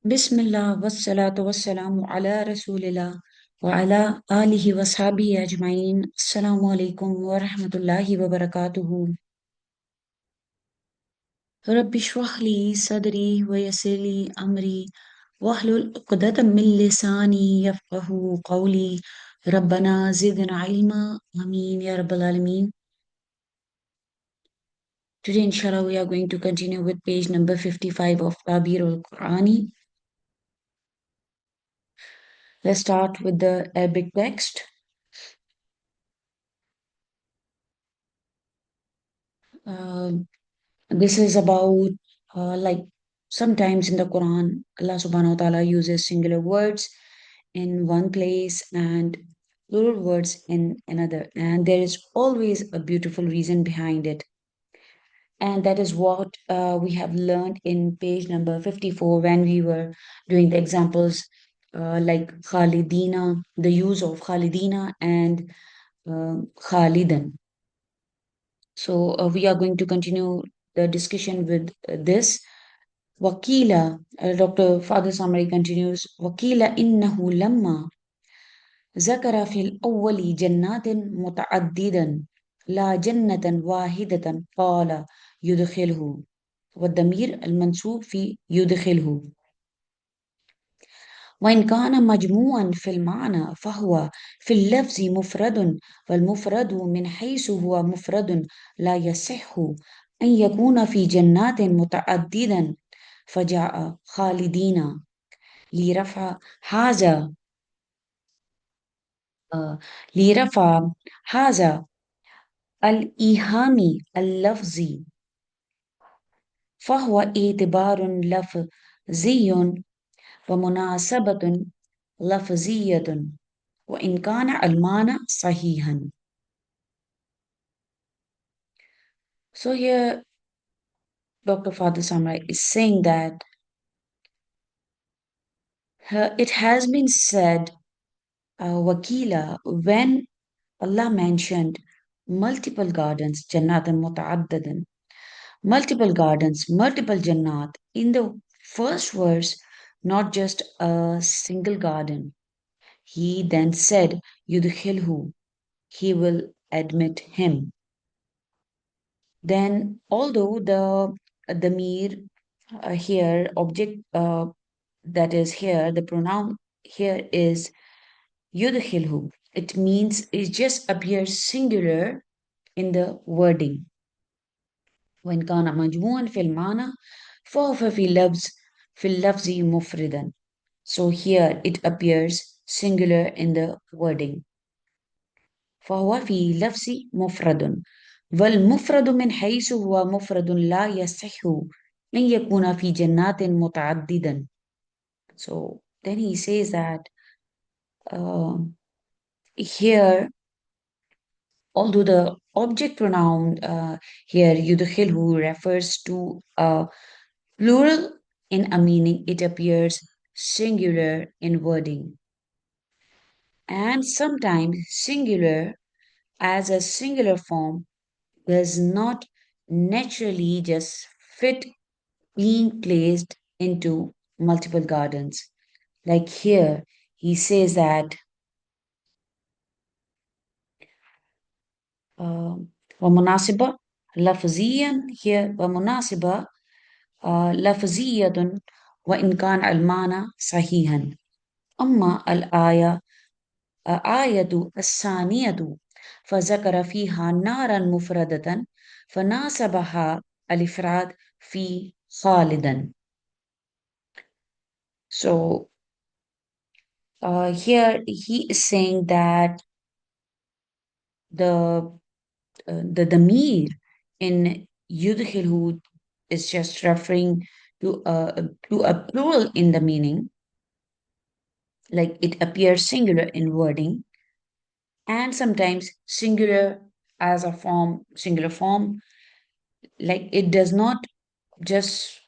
بسم الله والصلاة والسلام على رسول الله وعلى آله وصحبه أجمعين. السلام عليكم ورحمة الله وبركاته. رب اشرح لي صدري ويسر لي أمري واحلل عقدة من لساني يفقه قولي. ربنا زدنا علما آمين يا رب العالمين. Today inshallah we are going to continue with page number 55 of التعبير القرآني. Let's start with the Arabic text. Um This is about like sometimes in the Quran, Allah subhanahu wa ta'ala uses singular words in one place and plural words in another. And there is always a beautiful reason behind it. And that is what we have learned in page number 54 when we were doing the examples like Khalidina, the use of Khalidina and Khalidan. So we are going to continue the discussion with this. Wakila, Dr. Father Samari continues, Wakila innahu lamma ذكر في الأول جنات متعددا لا جنة واحدة قال يدخله والضمير المنسوب في يدخله وإن كان مجموعا في المعنى فهو في اللفظ مفرد والمفرد من حيث هو مفرد لا يصح أن يكون في جنات متعددا فجاء خالدين لرفع هذا لرفع هذا الإيهام اللفظي فهو اعتبار لفظي ومناسبة لفظية وإن كان المعنى صحيحا. So here Dr. Father Samrai is saying that it has been said, Wakila, when Allah mentioned multiple gardens, Jannatan Muta'addadan, multiple gardens, multiple Jannat, in the first verse, not just a single garden. He then said, Yudkhilhu, he will admit him. Then, although the mere here object that is here, the pronoun here is yudkhilhu. It means it just appears singular in the wording. وإن كان مجموعا في المعنى فهو في اللفظ مفردا. So here it appears singular in the wording. فهو في لفظ مفرد والمفرد من حيث هو مفرد لا يصح أن يكون في جنات متعددا. So then he says that uh, here, although the object pronoun here yudkhilhu refers to a plural in a meaning, it appears singular in wording. And sometimes singular as a singular form does not naturally just fit being placed into multiple gardens. Like here, he says that ومناسبة لفظيا here ومناسبة لفظية وإن كان المعنى صحيحا. أما الآية آية الثانية فذكر فيها نارا مفردة فناسبها الإفراد في خالدا. So here he is saying that the the damir in yudkhilhu is just referring to a plural in the meaning, like it appears singular in wording, and sometimes singular as a form, singular form, like it does not just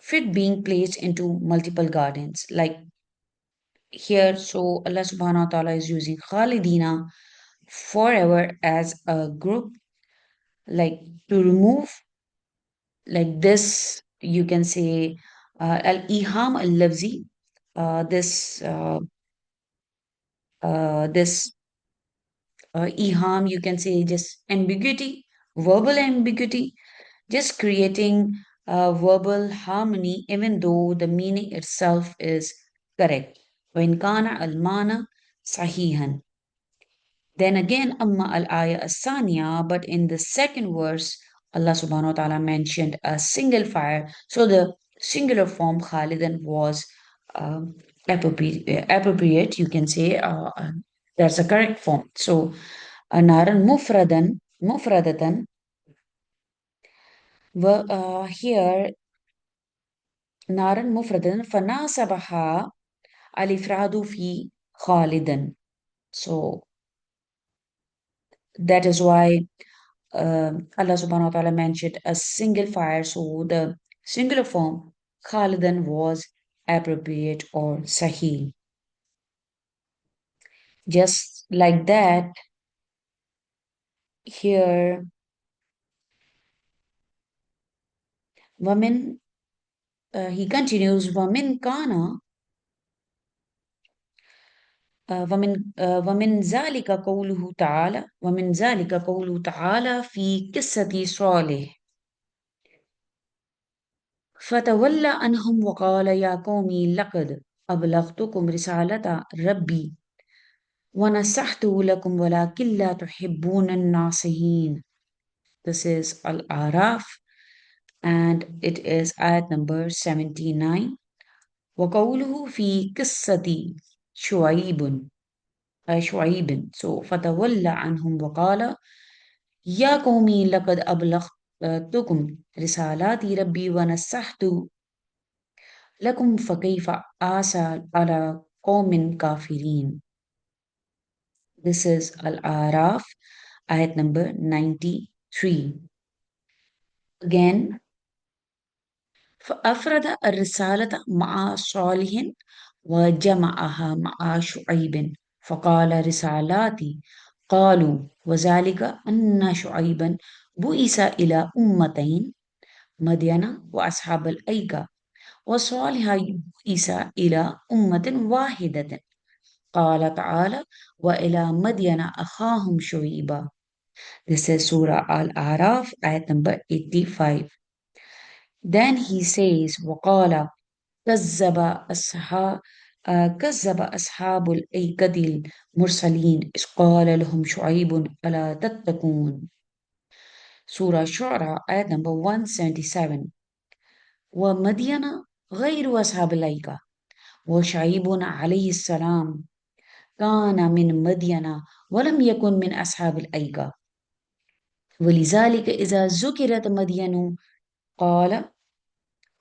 fit being placed into multiple gardens. Like here, so Allah subhanahu wa ta'ala is using Khalidina forever as a group, like to remove like this, you can say Al-Iham al-Lafzi, this iham, you can say just ambiguity, verbal ambiguity, just creating verbal harmony, even though the meaning itself is correct. وإن كان المعنى صحيحا. Then again, Amma al-Aya as-Saniya, but in the second verse, Allah subhanahu wa ta'ala mentioned a single fire. So the singular form Khalidan was appropriate, you can say. That's a correct form. So, naran mufradatan, here, naran mufradatan, fanasabaha al-ifradu fi Khalidan. So, that is why Allah subhanahu wa ta'ala mentioned a single fire, so the singular form Khalidan was appropriate or Sahih. Just like that, here, Wamin, he continues, Wamin Kana, ومن ذلك قوله تعالى ومن ذلك قوله تعالى في قصة صالح فتولى عنهم وقال يا قومي لقد أبلغتكم رسالة ربي ونصحت لكم ولكن لا تحبون الناصحين. This is Al-Araf and it is ayat number 79. وقوله في قصة شعيب شعيب. So فتولى عنهم وقال يا قومي لقد أبلغتكم رسالات ربي ونصحت لكم فكيف آسى على قوم كافرين. This is Al-Araf, ayat number 93. Again, فأفرد الرسالة مع صالح وجمعها مع شعيب فقال رسالاتي قالوا وذلك أن شعيبا بؤس إلى أمتين مدين وأصحاب الأيكة وصالح بؤس إلى أمة واحدة. قال تعالى وإلى مدين أخاهم شعيبا. This is Surah Al-Araf, ayat number 85. Then he says, وقال كذب أصحاب كذب أصحاب الأيكة المرسلين إذ قال لهم شعيب ألا تتقون. Surah Shura, ayat number 177. ومدين غير أصحاب الأيكة وشعيب عليه السلام كان من مدين ولم يكن من أصحاب الأيكة ولذلك إذا ذكرت مدين قال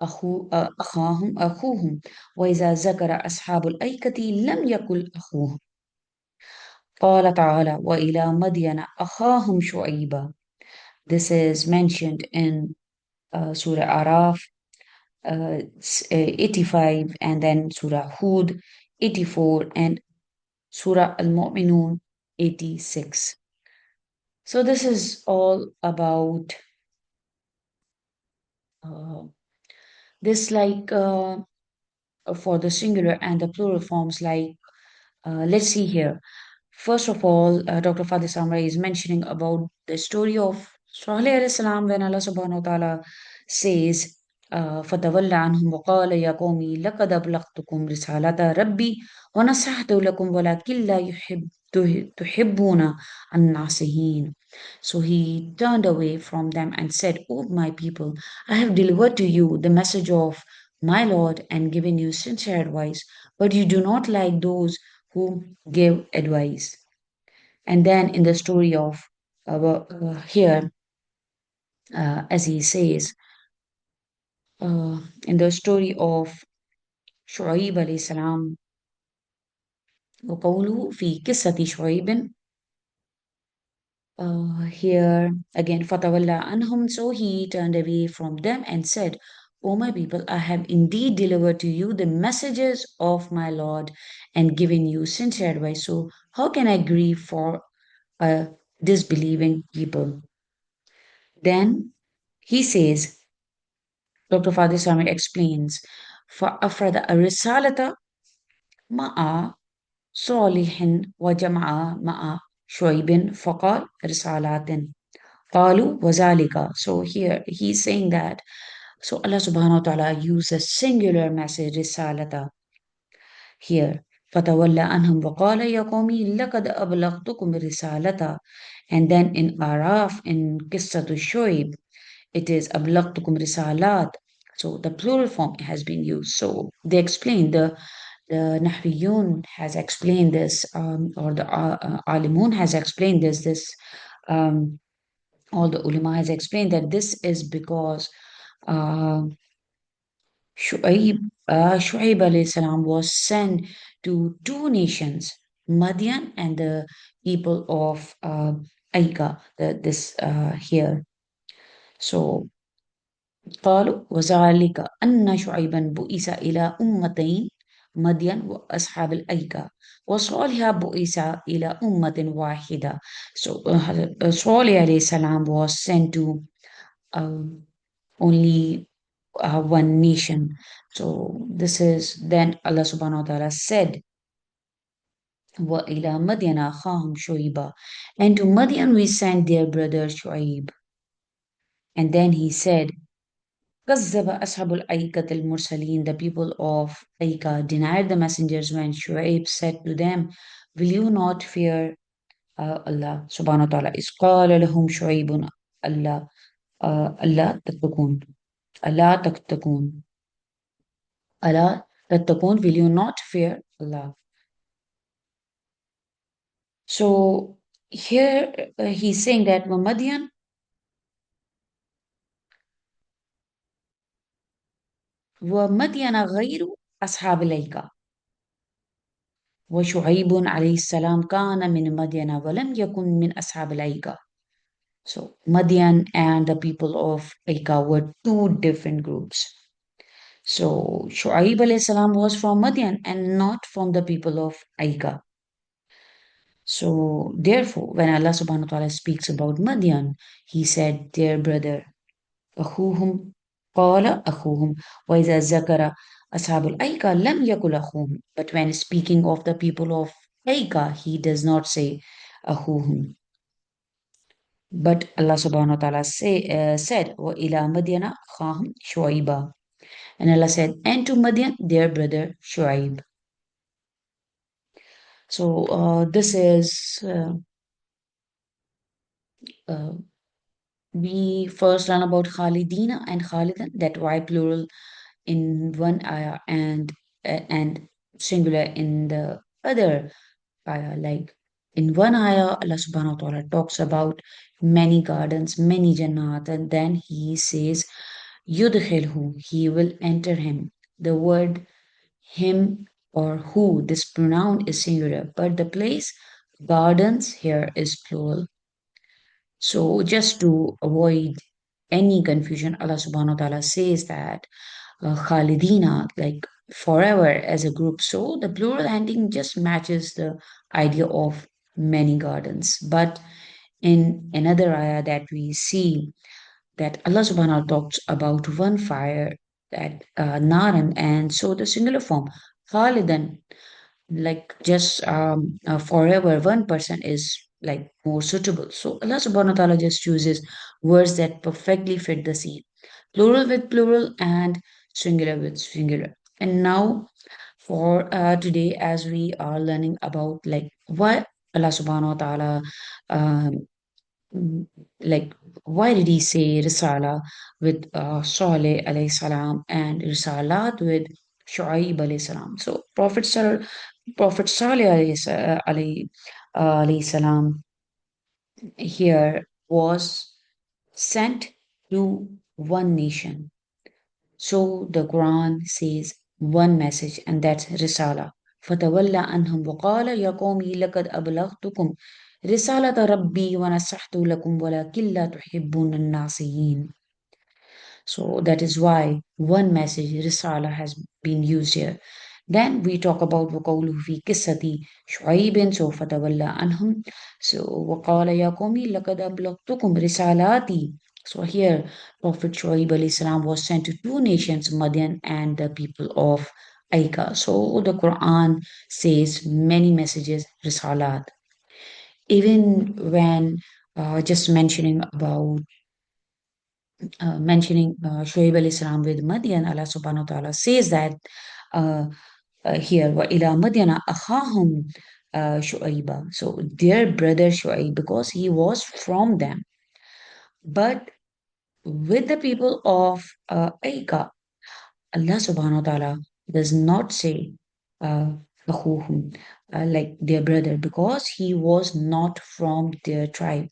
أخوهم وإذا ذكر أصحاب الأيكة لم يقل أخوهم. قال تعالى وإلى مدين أخاهم شعيبا. This is mentioned in Surah Araf 85 and then Surah Hud 84 and Surah Al-Mu'minun 86. So this is all about uh, this for the singular and the plural forms let's see here. First of all, Dr. Fadil Samra is mentioning about the story of Salih alayhi salam when Allah subhanahu wa ta'ala says, فَتَوَلَّ عَنْهُمْ وَقَالَ يَا قَوْمِ لَقَدْ أَبْلَغْتُكُمْ رِسَالَةَ رَبِّي وَنَصَحْتُ لَكُمْ وَلَكِنْ لَا تُحِبُّونَ النَّاصِحِينَ. So he turned away from them and said, O my people, I have delivered to you the message of my Lord and given you sincere advice, but you do not like those who give advice. And then in the story of here, as he says, in the story of شعيب عليه السلام وقوله في قصة شعيب here again فتولى عنهم, so he turned away from them and said, O my people, I have indeed delivered to you the messages of my Lord and given you sincere advice, so how can I grieve for a disbelieving people? Then he says, Dr. Fadil Sami explains, فأفرد الرسالة مع صالح وجمع مع شعيب فقال رسالات قالوا وذلك. So here he's saying that so Allah subhanahu wa ta'ala uses singular message رسالة here. فتولى عنهم وقال يا قومي لقد أبلغتكم رسالة. And then in Araf, in قصة الشعيب, it is أبلغتكم رسالات. So the plural form has been used. So they explain, the Nahriyun has explained this, or the Alimun has explained this, um, all the ulama has explained that this is because uh, Shu'aib alayhi salam was sent to two nations, Madian and the people of Aika, this here. So قالوا وذلك أن شعيبا بؤس إلى أمتين مدين وأصحاب الأيكة وصالح بؤس إلى أمة واحدة. So Salih alayhi salam was sent to only one nation. So this is then Allah subhanahu wa ta'ala said وَإِلَى مَدْيَنَ أَخَاهُمْ شُعَيْبًا. And to Madian we sent their brother Shu'aib. And then he said كذب أصحاب الأيكة المرسلين. The people of Aika denied the messengers when Shu'aib said to them, will you not fear Allah subhanahu wa ta'ala? إذ قال لهم شعيب Allah Allah تتقون Allah تتقون Allah تتقون, will you not fear Allah? So here he's saying that Madian ومدين غير أصحاب الأيكة وشعيب عليه السلام كان من مدين ولم يكن من أصحاب الأيكة. So Madian and the people of Aika were two different groups. So Shu'aib alayhi salam was from Madian and not from the people of Aika. So therefore, when Allah subhanahu wa ta'ala speaks about Madian, he said their brother. أخوهم قال أخوهم وإذا ذكر أصحاب الأيكة لم يقل أخوهم. But when speaking of the people of Aika, he does not say أخوهم. But Allah subhanahu wa ta'ala said وإلى مدين أخاهم شعيبا. And Allah said, and to Madian their brother Shuaib. So this is uh, we first learn about Khalidina and Khalidan, that why plural in one ayah and singular in the other ayah. Like in one ayah, Allah subhanahu wa ta'ala talks about many gardens, many jannat, and then he says, Yudkhilhu, he will enter him. The word him or who, this pronoun is singular, but the place gardens here is plural. So just to avoid any confusion, Allah subhanahu wa ta'ala says that Khalidina, like forever as a group. So the plural ending just matches the idea of many gardens. But in another ayah that we see that Allah subhanahu wa ta'ala talks about one fire, that Naran, and so the singular form, Khalidan, like just forever, one person is like more suitable. So Allah subhanahu wa ta'ala just chooses words that perfectly fit the scene, plural with plural and singular with singular. And now for today, as we are learning about like why Allah subhanahu wa ta'ala um, mm, like why did he say risala with Saleh alayhi salam and risalat with Shu'aib alayhi salam. So Prophet Saleh alayhi salam here was sent to one nation. So the Quran says one message, and that's Risala. فَتَوَلَّى عَنْهُمْ وَقَالَ يَا قَوْمِ لَقَدْ أَبْلَغْتُكُمْ رِسَالَةَ رَبِّي وَنَصَحْتُ لَكُمْ وَلَكِنْ لَا تُحِبُّونَ النَّاصِحِينَ. So that is why one message, Risala, has been used here. Then we talk about وَقَوْلُهُ فِي قِصَّةِ شُعَيْبٍ so فَتَوَلَّى عَنْهُمْ. So وَقَالَ يَا قَوْمِ لَقَدْ أَبْلَغْتُكُمْ رِسَالَاتِي So here, Prophet Shoaib alayhi salam was sent to two nations, Madian and the people of Aika. So the Quran says many messages, risalat. Even when just mentioning Shoaib alayhi salam with Madian, Allah subhanahu wa ta'ala says that uh, here, wa ila Madiana akhahum Shuaiba. So their brother Shuaib, because he was from them. But with the people of Aika, Allah subhanahu wa ta'ala does not say uh, akhuhum, like their brother, because he was not from their tribe.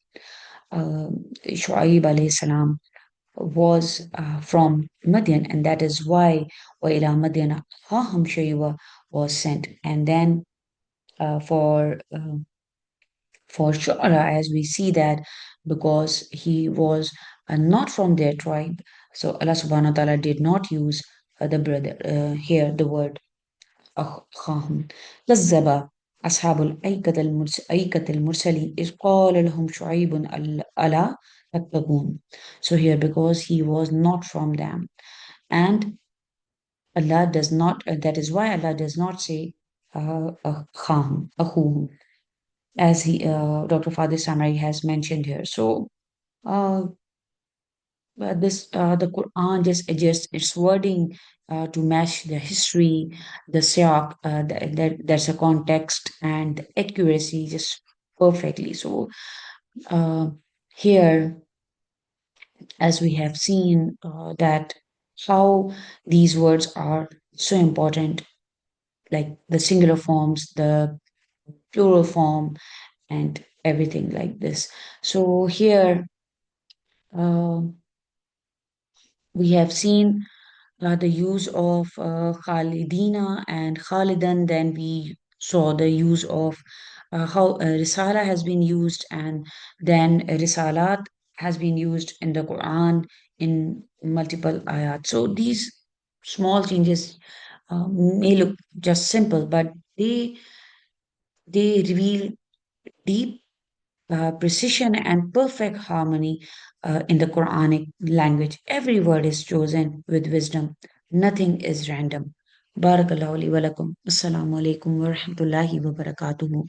Shuaib alayhi salam was from Madian, and that is why وَإِلَى مَدْيَنَ أَخَاهُمْ شُعَيْبًا was sent. And then uh, for uh, for Shu'ara, as we see that because he was not from their tribe, so Allah subhanahu wa ta'ala did not use the brother here, the word أخاهم. كذب أصحاب أيكة المرسلين إذ قال لهم شعيب ألا تتقون. So here, because he was not from them, and Allah does not, that is why Allah does not say أخاهم, as Dr. Fadil Samari has mentioned here. So uh, this the Quran just adjusts its wording to match the history, the siyaq, there's a context and the accuracy just perfectly. So uh, here, as we have seen, that how these words are so important, like the singular forms, the plural form, and everything like this. So here uh, we have seen the use of Khalidina and Khalidan. Then we saw the use of how Risala has been used, and then Risalat has been used in the Quran in multiple ayat. So these small changes may look just simple, but they reveal deep precision and perfect harmony in the Quranic language. Every word is chosen with wisdom. Nothing is random. Barakallahu li wa lakum. Assalamu alaikum wa rahmatullahi wa barakatuhu.